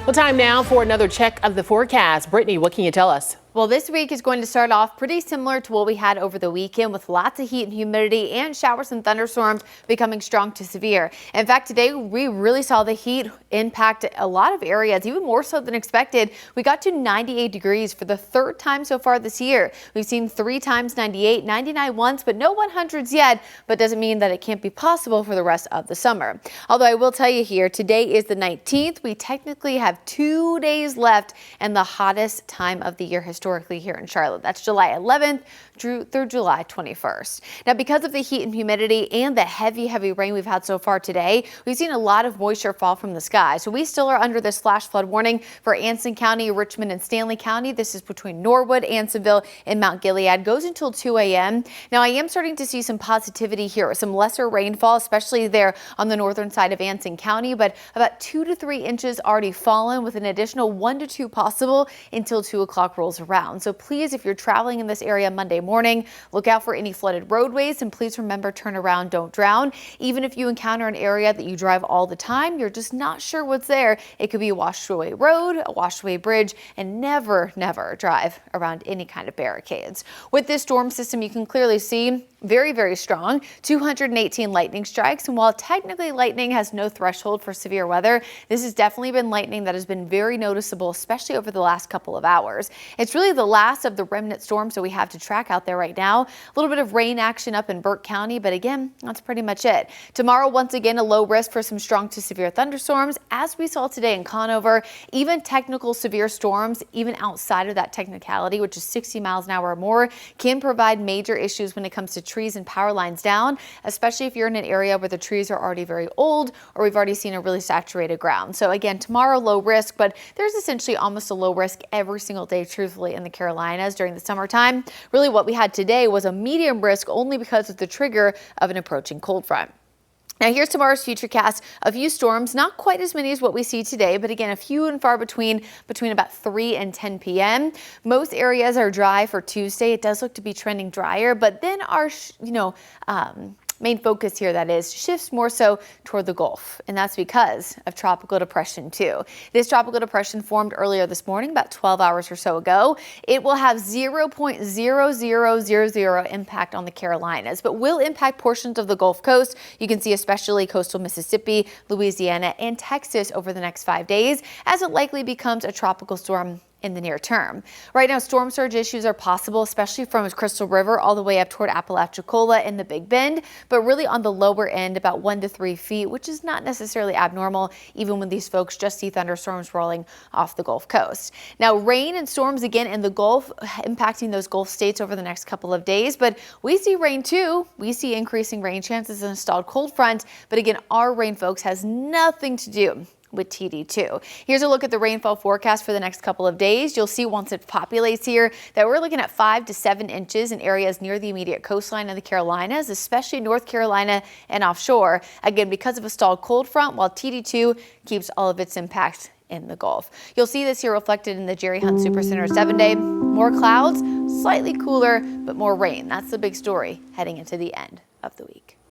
Well, time now for another check of the forecast. Brittany, what can you tell us? Well, this week is going to start off pretty similar to what we had over the weekend, with lots of heat and humidity and showers and thunderstorms becoming strong to severe. In fact, today we really saw the heat impact a lot of areas, even more so than expected. We got to 98 degrees for the third time so far this year. We've seen 3 times 98, 99 once, but no 100s yet. But doesn't mean that it can't be possible for the rest of the summer. Although I will tell you here, today is the 19th. We technically have 2 days left and the hottest time of the year historically here in Charlotte. That's July 11th through July 21st. Now, because of the heat and humidity and the heavy rain we've had so far today, we've seen a lot of moisture fall from the sky. So we still are under this flash flood warning for Anson County, Richmond, and Stanley County. This is between Norwood, Ansonville, and Mount Gilead. Goes until 2 a.m. Now, I am starting to see some positivity here with some lesser rainfall, especially there on the northern side of Anson County, but about 2 to 3 inches already fallen, with an additional 1 to 2 possible until 2 o'clock rolls around. So please, if you're traveling in this area Monday morning, look out for any flooded roadways, and please remember, turn around, don't drown. Even if you encounter an area that you drive all the time, you're just not sure what's there. It could be a washed away road, a washed away bridge, and never drive around any kind of barricades. With this storm system, you can clearly see very strong, 218 lightning strikes. And while technically lightning has no threshold for severe weather, this has definitely been lightning that has been very noticeable, especially over the last couple of hours. It's really the last of the remnant storms that we have to track out there right now. A little bit of rain action up in Burke County, but again, that's pretty much it. Tomorrow, once again, a low risk for some strong to severe thunderstorms, as we saw today in Conover. Even technical severe storms, even outside of that technicality, which is 60 miles an hour or more, can provide major issues when it comes to trees and power lines down, especially if you're in an area where the trees are already very old or we've already seen a really saturated ground. So again, tomorrow low risk, but there's essentially almost a low risk every single day, truthfully, in the Carolinas during the summertime. Really what we had today was a medium risk only because of the trigger of an approaching cold front. Now, here's tomorrow's futurecast. A few storms, not quite as many as what we see today, but again, a few and far between about 3 and 10 p.m. Most areas are dry for Tuesday. It does look to be trending drier, but then our, main focus here, that is, shifts more so toward the Gulf, and that's because of tropical depression 2. This tropical depression formed earlier this morning, about 12 hours or so ago. It will have 0.0000 impact on the Carolinas, but will impact portions of the Gulf Coast. You can see especially coastal Mississippi, Louisiana, and Texas over the next 5 days, as it likely becomes a tropical storm in the near term. Right now, storm surge issues are possible, especially from Crystal River all the way up toward Apalachicola and the Big Bend, but really on the lower end, about 1 to 3 feet, which is not necessarily abnormal, even when these folks just see thunderstorms rolling off the Gulf Coast. Now, rain and storms again in the Gulf, impacting those Gulf states over the next couple of days, but we see rain too. We see increasing rain chances in a stalled cold front, but again, our rain, folks, has nothing to do with TD2. Here's a look at the rainfall forecast for the next couple of days. You'll see once it populates here that we're looking at 5 to 7 inches in areas near the immediate coastline of the Carolinas, especially North Carolina and offshore. Again, because of a stalled cold front, while TD2 keeps all of its impact in the Gulf. You'll see this here reflected in the Jerry Hunt Supercenter 7-day. More clouds, slightly cooler, but more rain. That's the big story heading into the end of the week.